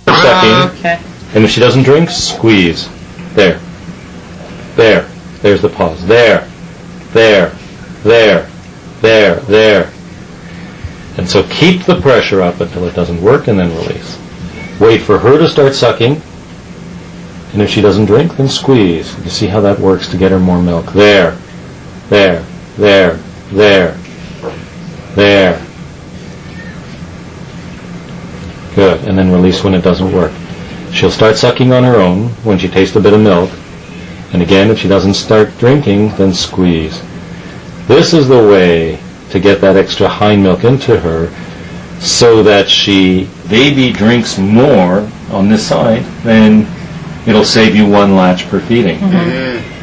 Sucking. Okay. And if she doesn't drink, squeeze. There. There. There's the pause. There. There. There. There. There. And so keep the pressure up until it doesn't work and then release. Wait for her to start sucking. And if she doesn't drink, then squeeze. You see how that works to get her more milk. There. There. There. There. There. Good. And then release when it doesn't work. She'll start sucking on her own when she tastes a bit of milk. And again, if she doesn't start drinking, then squeeze. This is the way to get that extra hind milk into her so that baby drinks more on this side, then it'll save you one latch per feeding. Mm-hmm.